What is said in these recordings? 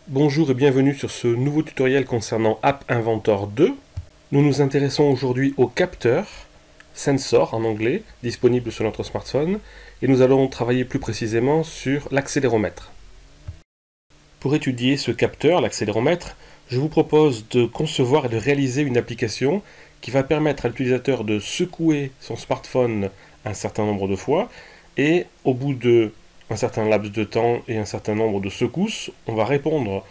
Bonjour et bienvenue sur ce nouveau tutoriel concernant App Inventor 2. Nous nous intéressons aujourd'hui au capteur, sensor en anglais, disponible sur notre smartphone, et nous allons travailler plus précisément sur l'accéléromètre. Pour étudier ce capteur, l'accéléromètre, je vous propose de concevoir et de réaliser une application qui va permettre à l'utilisateur de secouer son smartphone un certain nombre de fois, et au bout de un certain laps de temps et un certain nombre de secousses, on va répondre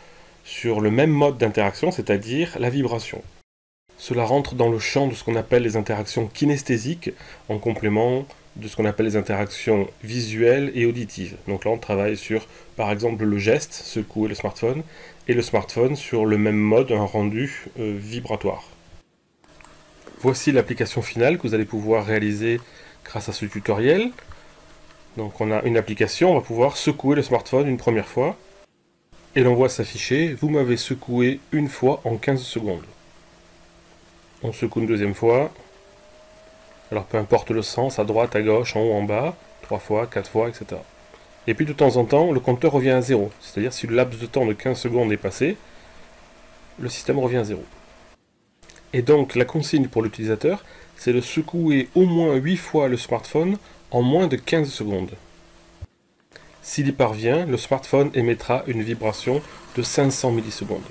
sur le même mode d'interaction, c'est-à-dire la vibration. Cela rentre dans le champ de ce qu'on appelle les interactions kinesthésiques, en complément de ce qu'on appelle les interactions visuelles et auditives. Donc là, on travaille sur, par exemple, le geste, secouer le smartphone, et le smartphone sur le même mode, un rendu vibratoire. Voici l'application finale que vous allez pouvoir réaliser grâce à ce tutoriel. Donc on a une application, on va pouvoir secouer le smartphone une première fois, et l'on voit s'afficher « Vous m'avez secoué une fois en 15 secondes ». On secoue une deuxième fois, alors peu importe le sens, à droite, à gauche, en haut, en bas, 3 fois, 4 fois, etc. Et puis de temps en temps, le compteur revient à 0, c'est-à-dire si le laps de temps de 15 secondes est passé, le système revient à 0. Et donc la consigne pour l'utilisateur, c'est de secouer au moins 8 fois le smartphone en moins de 15 secondes. S'il y parvient, le smartphone émettra une vibration de 500 millisecondes.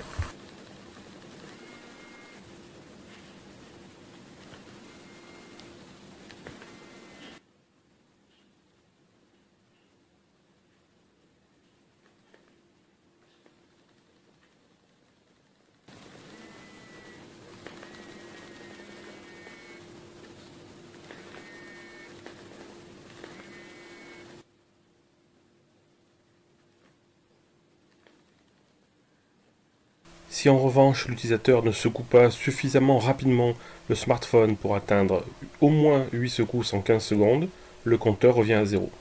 Si en revanche l'utilisateur ne secoue pas suffisamment rapidement le smartphone pour atteindre au moins 8 secousses en 15 secondes, le compteur revient à 0.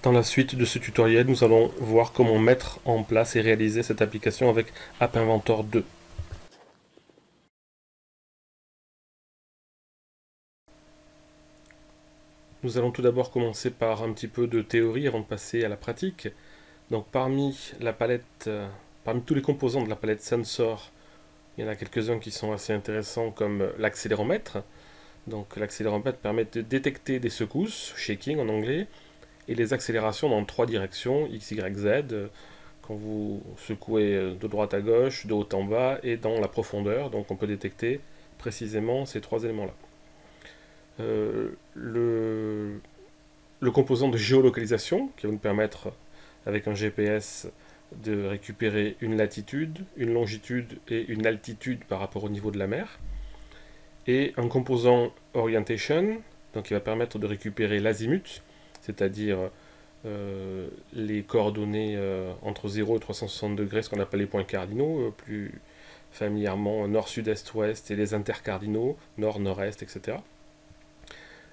Dans la suite de ce tutoriel, nous allons voir comment mettre en place et réaliser cette application avec App Inventor 2. Nous allons tout d'abord commencer par un petit peu de théorie avant de passer à la pratique. Donc parmi tous les composants de la palette sensor, il y en a quelques-uns qui sont assez intéressants comme l'accéléromètre. Donc l'accéléromètre permet de détecter des secousses, shaking en anglais, et les accélérations dans 3 directions, X, Y, Z, quand vous secouez de droite à gauche, de haut en bas, et dans la profondeur. Donc on peut détecter précisément ces 3 éléments-là. Le composant de géolocalisation qui va nous permettre, avec un GPS, de récupérer une latitude, une longitude et une altitude par rapport au niveau de la mer. Et un composant orientation, donc qui va permettre de récupérer l'azimut, c'est-à-dire les coordonnées entre 0 et 360 degrés, ce qu'on appelle les points cardinaux, plus familièrement nord, sud, est, ouest, et les intercardinaux, nord, nord-est, etc.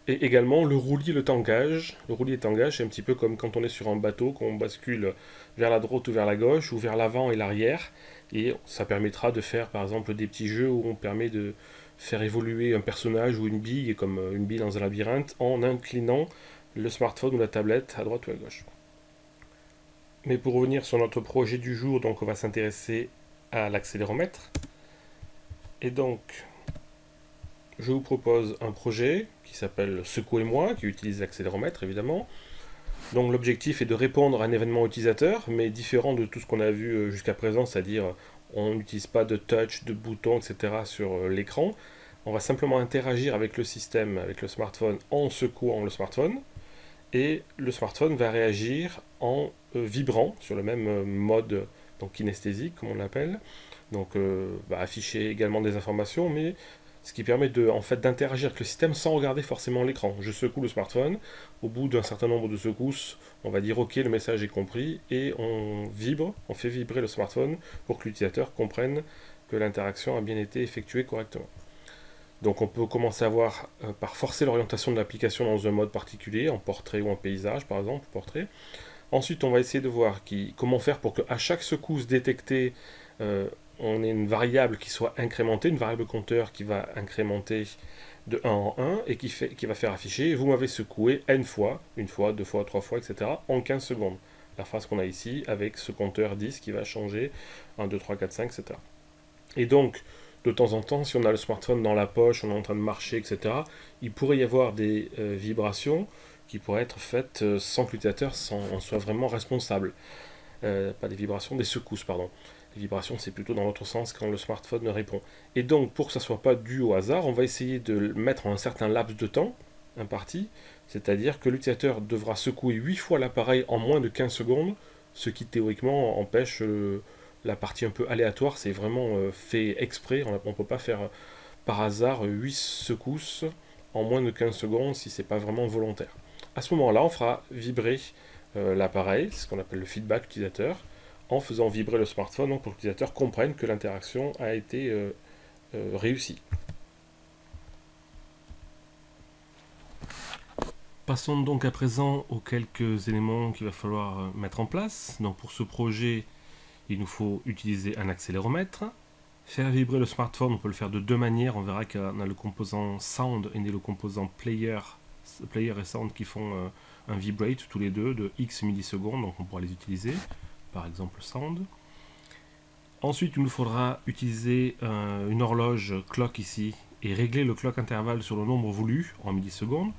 Et également le roulis et le tangage. Le roulis et le tangage, c'est un petit peu comme quand on est sur un bateau, qu'on bascule vers la droite ou vers la gauche, ou vers l'avant et l'arrière. Et ça permettra de faire par exemple des petits jeux où on permet de faire évoluer un personnage ou une bille, comme une bille dans un labyrinthe, en inclinant le smartphone ou la tablette à droite ou à gauche. Mais pour revenir sur notre projet du jour, donc on va s'intéresser à l'accéléromètre. Et donc, je vous propose un projet qui s'appelle Secouez-moi, qui utilise l'accéléromètre évidemment. Donc l'objectif est de répondre à un événement utilisateur, mais différent de tout ce qu'on a vu jusqu'à présent, c'est-à-dire on n'utilise pas de touch, de boutons, etc. sur l'écran. On va simplement interagir avec le système, avec le smartphone, en secouant le smartphone, et le smartphone va réagir en vibrant sur le même mode donc kinesthésique, comme on l'appelle. Donc va afficher également des informations, mais ce qui permet en fait, d'interagir avec le système sans regarder forcément l'écran. Je secoue le smartphone, au bout d'un certain nombre de secousses, on va dire ok, le message est compris, et on fait vibrer le smartphone pour que l'utilisateur comprenne que l'interaction a bien été effectuée correctement. Donc on peut commencer à voir par forcer l'orientation de l'application dans un mode particulier, en portrait ou en paysage par exemple, portrait. Ensuite on va essayer de voir comment faire pour qu'à chaque secousse détectée, on ait une variable qui soit incrémentée, une variable compteur qui va incrémenter de 1 en 1 et qui va faire afficher vous m'avez secoué n fois, une fois, deux fois, trois fois, etc. en 15 secondes. La phrase qu'on a ici avec ce compteur 10 qui va changer 1, 2, 3, 4, 5, etc. Et donc, de temps en temps, si on a le smartphone dans la poche, on est en train de marcher, etc., il pourrait y avoir des vibrations qui pourraient être faites sans que l'utilisateur en soit vraiment responsable. Pas des vibrations, des secousses, pardon. Les vibrations, c'est plutôt dans l'autre sens quand le smartphone répond. Et donc, pour que ça ne soit pas dû au hasard, on va essayer de le mettre en un certain laps de temps imparti, c'est-à-dire que l'utilisateur devra secouer 8 fois l'appareil en moins de 15 secondes, ce qui théoriquement empêche la partie un peu aléatoire, c'est vraiment fait exprès, on ne peut pas faire par hasard 8 secousses en moins de 15 secondes si c'est pas vraiment volontaire. À ce moment-là, on fera vibrer l'appareil, c'est ce qu'on appelle le feedback utilisateur, en faisant vibrer le smartphone donc pour que l'utilisateur comprenne que l'interaction a été réussie. Passons donc à présent aux quelques éléments qu'il va falloir mettre en place. Donc pour ce projet, il nous faut utiliser un accéléromètre. Faire vibrer le smartphone, on peut le faire de deux manières. On verra qu'on a le composant sound et le composant player et sound qui font un vibrate tous les deux de X millisecondes, donc on pourra les utiliser, par exemple sound. Ensuite, il nous faudra utiliser une horloge clock ici et régler le clock intervalle sur le nombre voulu en millisecondes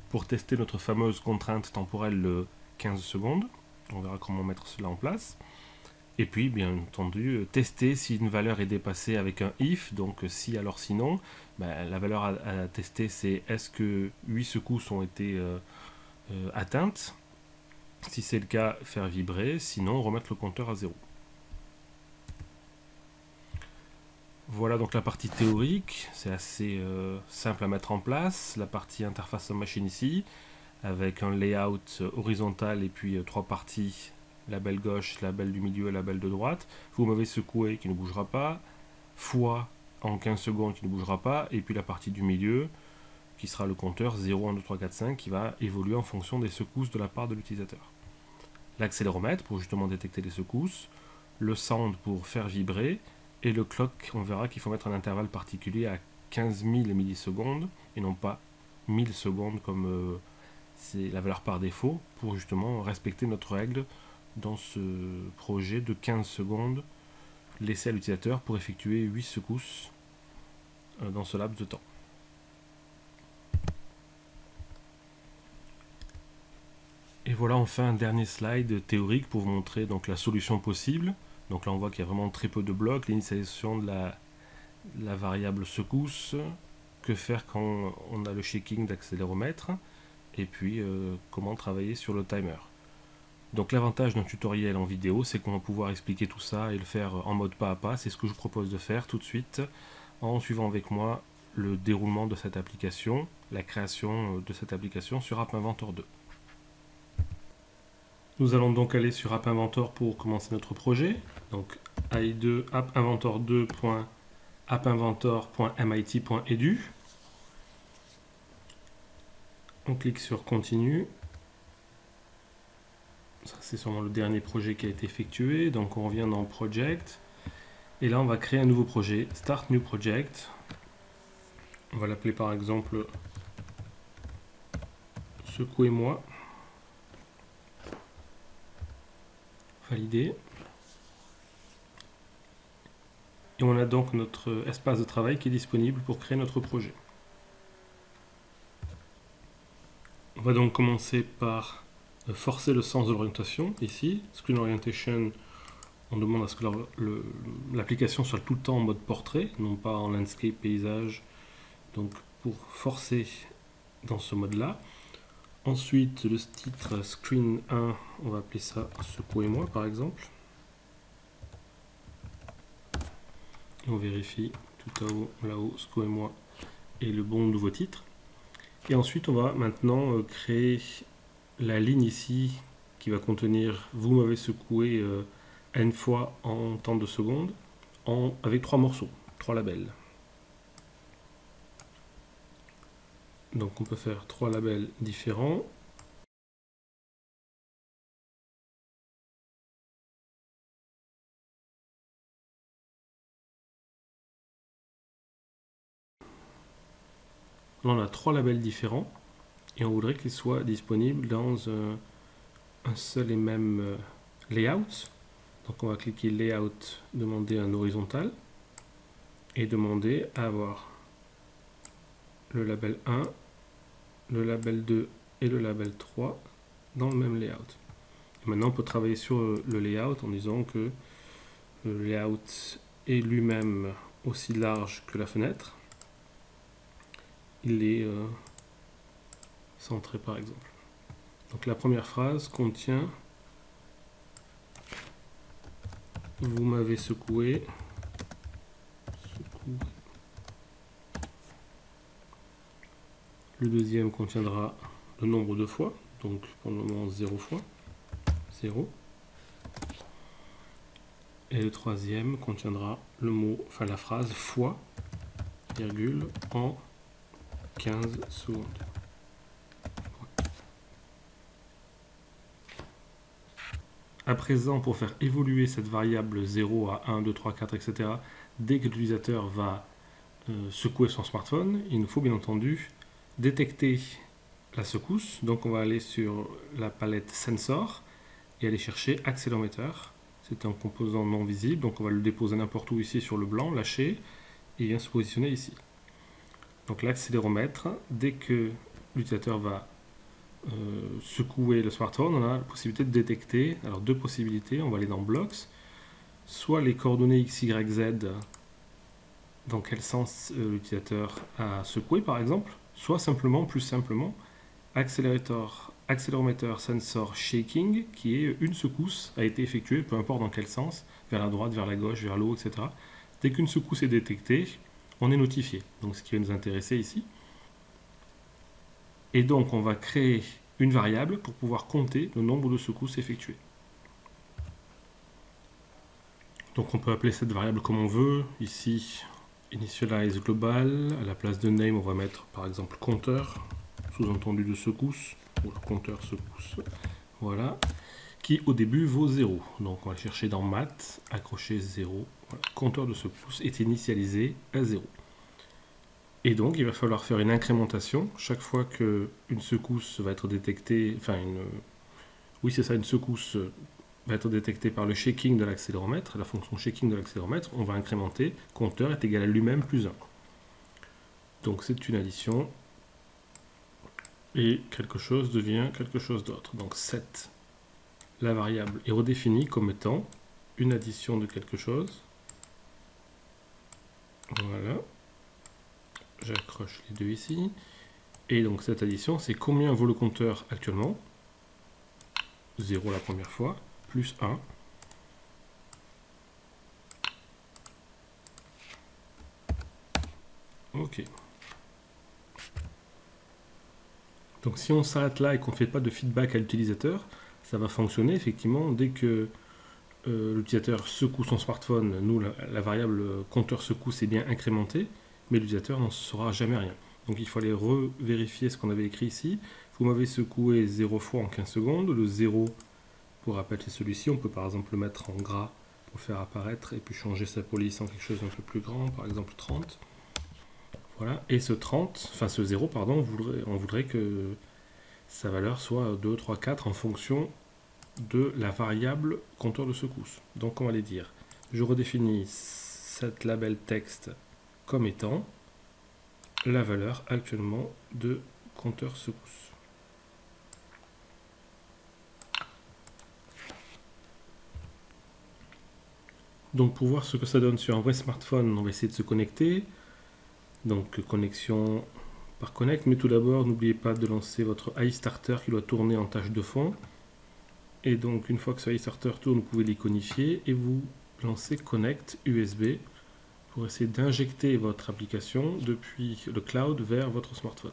pour tester notre fameuse contrainte temporelle de 15 secondes. On verra comment mettre cela en place. Et puis, bien entendu, tester si une valeur est dépassée avec un if, donc si alors sinon, la valeur à tester c'est est-ce que 8 secousses ont été atteintes. Si c'est le cas, faire vibrer, sinon remettre le compteur à 0. Voilà donc la partie théorique, c'est assez simple à mettre en place. La partie interface machine ici, avec un layout horizontal et puis trois parties, label gauche, label du milieu et label de droite. Vous m'avez secoué qui ne bougera pas, fois en 15 secondes qui ne bougera pas, et puis la partie du milieu qui sera le compteur 0, 1, 2, 3, 4, 5 qui va évoluer en fonction des secousses de la part de l'utilisateur. L'accéléromètre pour justement détecter les secousses, le sound pour faire vibrer, et le clock, on verra qu'il faut mettre un intervalle particulier à 15 000 millisecondes, et non pas 1000 secondes comme c'est la valeur par défaut, pour justement respecter notre règle dans ce projet de 15 secondes laissé à l'utilisateur pour effectuer 8 secousses dans ce laps de temps. Et voilà enfin un dernier slide théorique pour vous montrer donc la solution possible. Donc là on voit qu'il y a vraiment très peu de blocs, l'initialisation de la variable secousse, que faire quand on a le shaking d'accéléromètre, et puis comment travailler sur le timer. Donc l'avantage d'un tutoriel en vidéo, c'est qu'on va pouvoir expliquer tout ça et le faire en mode pas à pas. C'est ce que je vous propose de faire tout de suite, en suivant avec moi le déroulement de cette application, la création de cette application sur App Inventor 2. Nous allons donc aller sur App Inventor pour commencer notre projet. Donc AI2 appinventor2.appinventor.mit.edu. On clique sur Continue. Ça, c'est sûrement le dernier projet qui a été effectué. Donc on revient dans Project. Et là, on va créer un nouveau projet. Start New Project. On va l'appeler par exemple Secouez-moi. Valider. Et on a donc notre espace de travail qui est disponible pour créer notre projet. On va donc commencer par forcer le sens de l'orientation. Ici, Screen Orientation, on demande à ce que l'application soit tout le temps en mode portrait, non pas en landscape, paysage. Donc pour forcer dans ce mode-là. Ensuite, le titre Screen 1, on va appeler ça Secouez-moi par exemple. Et on vérifie tout là-haut, Secouez-moi et le bon nouveau titre. Et ensuite, on va maintenant créer la ligne ici qui va contenir vous m'avez secoué n fois en temps de secondes avec trois morceaux, trois labels. Donc on peut faire trois labels différents. On en a 3 labels différents et on voudrait qu'ils soient disponibles dans un seul et même layout. Donc on va cliquer Layout, demander un horizontal et demander à avoir le label 1, le label 2 et le label 3 dans le même layout. Et maintenant on peut travailler sur le layout en disant que le layout est lui-même aussi large que la fenêtre. Il est centré par exemple. Donc la première phrase contient « Vous m'avez secoué ». Le deuxième contiendra le nombre de fois, donc pour le moment 0 fois, 0. Et le troisième contiendra le mot, enfin la phrase fois, virgule, en 15 secondes. À présent, pour faire évoluer cette variable 0 à 1, 2, 3, 4, etc., dès que l'utilisateur va secouer son smartphone, il nous faut bien entendu détecter la secousse. Donc on va aller sur la palette Sensor et aller chercher accéléromètre. C'est un composant non visible, donc on va le déposer n'importe où ici sur le blanc, lâcher, et il vient se positionner ici. Donc l'accéléromètre, dès que l'utilisateur va secouer le smartphone, on a la possibilité de détecter, alors deux possibilités, on va aller dans Blocks, soit les coordonnées X, Y, Z, dans quel sens l'utilisateur a secoué par exemple, soit simplement, plus simplement, accéléromètre sensor shaking, qui est une secousse a été effectuée, peu importe dans quel sens, vers la droite, vers la gauche, vers le haut, etc. Dès qu'une secousse est détectée, on est notifié. Donc ce qui va nous intéresser ici. Et donc on va créer une variable pour pouvoir compter le nombre de secousses effectuées. Donc on peut appeler cette variable comme on veut. Ici, initialize global. À la place de name, on va mettre par exemple compteur, sous-entendu de secousse, ou compteur secousse. Voilà. Qui au début vaut 0. Donc on va chercher dans math, accrocher 0. Voilà. Compteur de secousses est initialisé à 0. Et donc il va falloir faire une incrémentation. Chaque fois qu'une secousse va être détectée, enfin une secousse va être détectée par le shaking de l'accéléromètre, la fonction shaking de l'accéléromètre, on va incrémenter, compteur est égal à lui-même plus 1. Donc c'est une addition, et quelque chose devient quelque chose d'autre. Donc set, la variable est redéfinie comme étant une addition de quelque chose. Voilà. J'accroche les deux ici. Et donc cette addition, c'est combien vaut le compteur actuellement. 0 la première fois, plus 1. Ok. Donc si on s'arrête là et qu'on ne fait pas de feedback à l'utilisateur, ça va fonctionner effectivement. Dès que l'utilisateur secoue son smartphone, nous, la variable compteur secousse est bien incrémentée, mais l'utilisateur n'en saura jamais rien. Donc il faut aller revérifier ce qu'on avait écrit ici. Vous m'avez secoué 0 fois en 15 secondes. Le 0, pour rappel, c'est celui-ci. On peut par exemple le mettre en gras pour faire apparaître et puis changer sa police en quelque chose d'un peu plus grand, par exemple 30. Voilà. Et ce 30, enfin ce 0, pardon, on voudrait que sa valeur soit 2, 3, 4 en fonction de la variable compteur de secousse. Donc on va aller dire, je redéfinis cette label texte comme étant la valeur actuellement de compteur secousse. Donc pour voir ce que ça donne sur un vrai smartphone, on va essayer de se connecter. Donc connexion par connect, mais tout d'abord n'oubliez pas de lancer votre iStarter qui doit tourner en tâche de fond. Et donc une fois que ce iStarter tourne, vous pouvez l'iconifier et vous lancez Connect USB pour essayer d'injecter votre application depuis le cloud vers votre smartphone.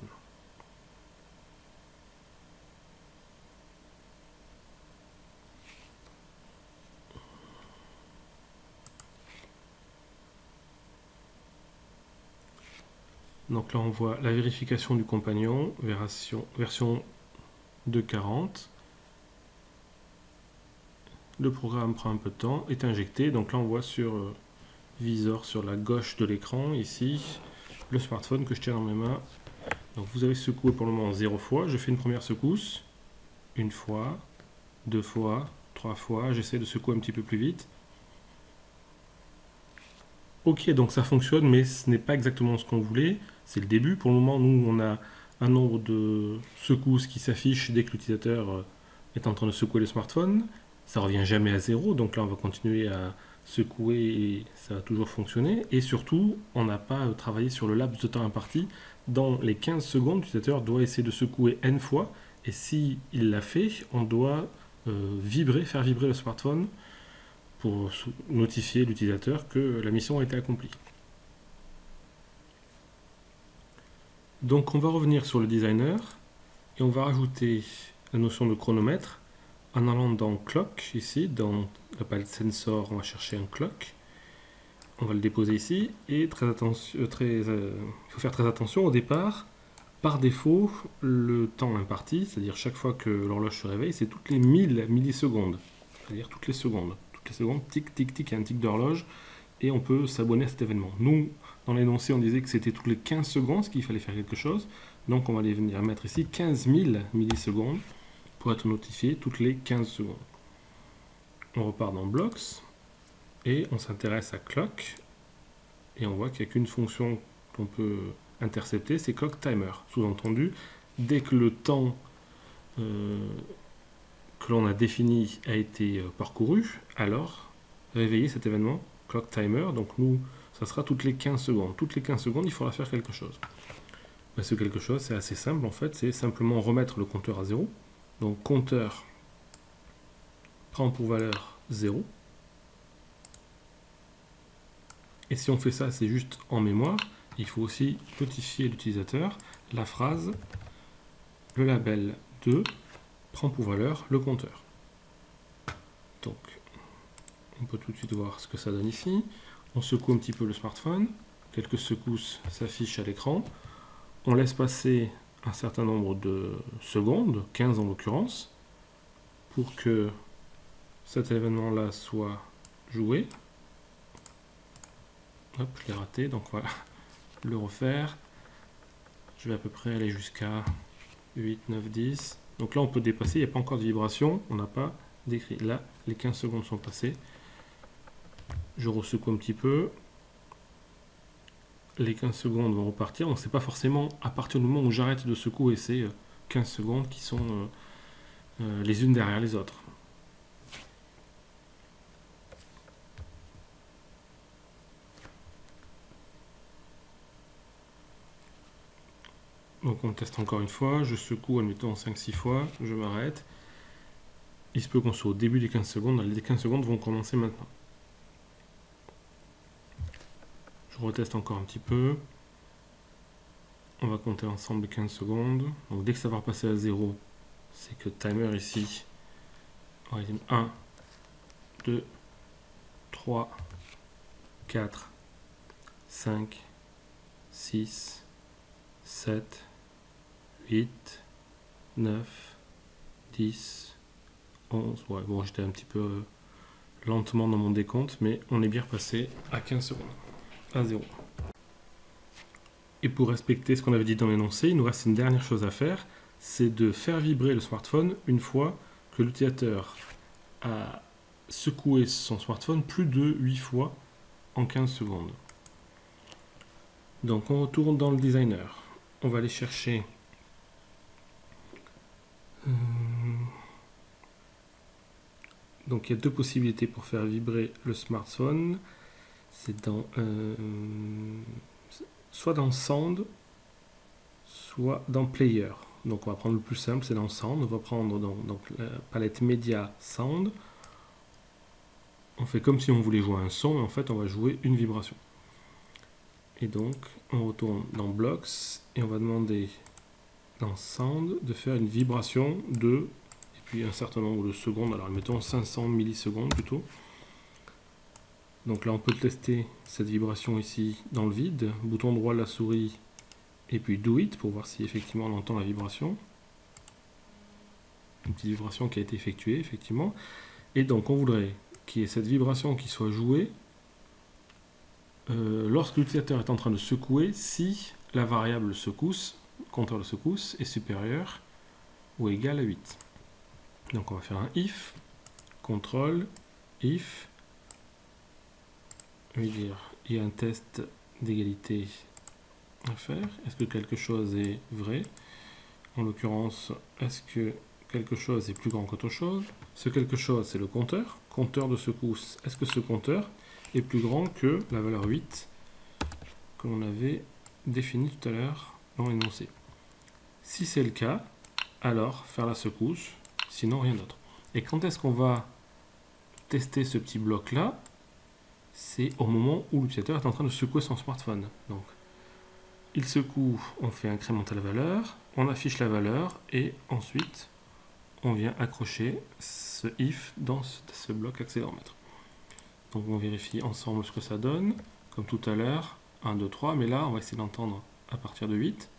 Donc là on voit la vérification du compagnon, version 2.40. Le programme prend un peu de temps, est injecté. Donc là on voit sur visor sur la gauche de l'écran, ici, le smartphone que je tiens dans mes mains Donc vous avez secoué pour le moment 0 fois. Je fais une première secousse. Une fois, 2 fois, 3 fois. J'essaie de secouer un petit peu plus vite. Ok, donc ça fonctionne, mais ce n'est pas exactement ce qu'on voulait. C'est le début. Pour le moment, nous, on a un nombre de secousses qui s'affiche dès que l'utilisateur est en train de secouer le smartphone. Ça revient jamais à 0, donc là, on va continuer à secouer et ça va toujours fonctionner. Et surtout, on n'a pas travaillé sur le laps de temps imparti. Dans les 15 secondes, l'utilisateur doit essayer de secouer n fois. Et s'il l'a fait, on doit faire vibrer le smartphone pour notifier l'utilisateur que la mission a été accomplie. Donc on va revenir sur le designer et on va rajouter la notion de chronomètre en allant dans clock, ici, dans la palette sensor, on va chercher un clock. On va le déposer ici et il faut faire très attention au départ. Par défaut, le temps imparti, c'est-à-dire chaque fois que l'horloge se réveille, c'est toutes les 1000 millisecondes, c'est-à-dire toutes les secondes. Toutes les secondes, tic, tic, tic, il y a un tic d'horloge et on peut s'abonner à cet événement. Nous, dans l'énoncé, on disait que c'était toutes les 15 secondes, ce qu'il fallait faire quelque chose. Donc on va aller venir mettre ici 15 000 millisecondes pour être notifié toutes les 15 secondes. On repart dans Blocks et on s'intéresse à Clock et on voit qu'il n'y a qu'une fonction qu'on peut intercepter, c'est Clock Timer. Sous-entendu, dès que le temps que l'on a défini a été parcouru, alors réveiller cet événement Clock Timer. Donc nous, ça sera toutes les 15 secondes. Toutes les 15 secondes, il faudra faire quelque chose. Ce quelque chose, c'est assez simple en fait, c'est simplement remettre le compteur à 0. Donc compteur prend pour valeur 0. Et si on fait ça, c'est juste en mémoire. Il faut aussi notifier l'utilisateur la phrase le label 2 prend pour valeur le compteur. Donc, on peut tout de suite voir ce que ça donne ici. On secoue un petit peu le smartphone. Quelques secousses s'affichent à l'écran. On laisse passer un certain nombre de secondes, 15 en l'occurrence, pour que cet événement-là soit joué. Hop, je l'ai raté, donc voilà, le refaire. Je vais à peu près aller jusqu'à 8, 9, 10. Donc là, on peut dépasser, il n'y a pas encore de vibration, on n'a pas décrit. Là, les 15 secondes sont passées. Je ressecoue un petit peu. Les 15 secondes vont repartir. On ne sait pas forcément à partir du moment où j'arrête de secouer ces 15 secondes qui sont les unes derrière les autres. Donc on teste encore une fois, je secoue admettons 5-6 fois, je m'arrête. Il se peut qu'on soit au début des 15 secondes, les 15 secondes vont commencer maintenant. Je reteste encore un petit peu. On va compter ensemble les 15 secondes. Donc dès que ça va repasser à 0, c'est que timer ici, 1, 2, 3, 4, 5, 6, 7, 8, 9, 10, 11. Ouais, bon, j'étais un petit peu lentement dans mon décompte, mais on est bien repassé à 15 secondes, à 0. Et pour respecter ce qu'on avait dit dans l'énoncé, il nous reste une dernière chose à faire, c'est de faire vibrer le smartphone une fois que l'utilisateur a secoué son smartphone plus de 8 fois en 15 secondes. Donc on retourne dans le designer. On va aller chercher donc il y a deux possibilités pour faire vibrer le smartphone. C'est dans soit dans Sound, soit dans Player. Donc on va prendre le plus simple, c'est dans Sound. On va prendre donc la palette Media Sound. On fait comme si on voulait jouer un son, mais en fait on va jouer une vibration. Et donc on retourne dans Blocks et on va demander dans Sound de faire une vibration de, et puis un certain nombre de secondes, alors mettons 500 millisecondes plutôt. Donc là on peut tester cette vibration ici dans le vide, bouton droit de la souris et puis Do It pour voir si effectivement on entend la vibration. Une petite vibration qui a été effectuée effectivement. Et donc on voudrait qu'il y ait cette vibration qui soit jouée lorsque l'utilisateur est en train de secouer si la variable secousse compteur de secousse est supérieur ou égal à 8. Donc on va faire un if, contrôle, if, je vais dire, il y a un test d'égalité à faire. Est-ce que quelque chose est vrai? En l'occurrence, est-ce que quelque chose est plus grand qu'autre chose? Ce quelque chose, c'est le compteur. Compteur de secousse, est-ce que ce compteur est plus grand que la valeur 8 que l'on avait définie tout à l'heure dans l'énoncé? Si c'est le cas, alors faire la secousse, sinon rien d'autre. Et quand est-ce qu'on va tester ce petit bloc-là? C'est au moment où l'utilisateur est en train de secouer son smartphone. Donc, il secoue, on fait incrémenter la valeur, on affiche la valeur, et ensuite, on vient accrocher ce if dans ce bloc accéléromètre. Donc on vérifie ensemble ce que ça donne, comme tout à l'heure, 1, 2, 3, mais là, on va essayer d'entendre à partir de 8.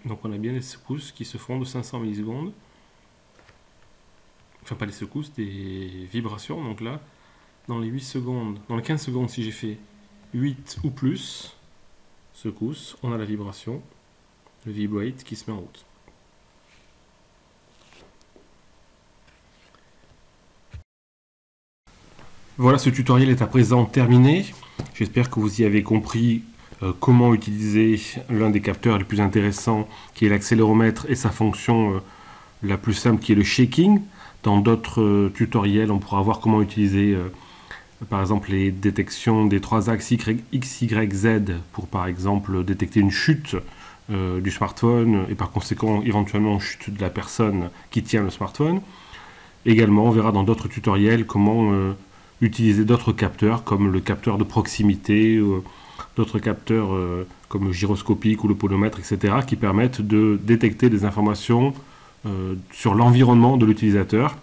Donc on a bien des secousses qui se font de 500 millisecondes. Enfin pas des secousses, des vibrations. Donc là, dans les 8 secondes, dans les 15 secondes, si j'ai fait 8 ou plus secousses, on a la vibration, le vibrate qui se met en route. Voilà, ce tutoriel est à présent terminé. J'espère que vous y avez compris comment utiliser l'un des capteurs les plus intéressants qui est l'accéléromètre et sa fonction la plus simple qui est le shaking. Dans d'autres tutoriels, on pourra voir comment utiliser par exemple les détections des 3 axes X, Y, Z pour par exemple détecter une chute du smartphone et par conséquent éventuellement une chute de la personne qui tient le smartphone. Également, on verra dans d'autres tutoriels comment utiliser d'autres capteurs comme le capteur de proximité, d'autres capteurs comme le gyroscopique ou le podomètre, etc. qui permettent de détecter des informations sur l'environnement de l'utilisateur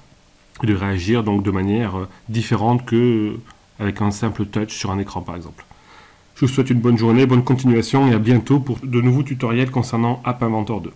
et de réagir donc de manière différente qu'avec un simple touch sur un écran par exemple. Je vous souhaite une bonne journée, bonne continuation et à bientôt pour de nouveaux tutoriels concernant App Inventor 2.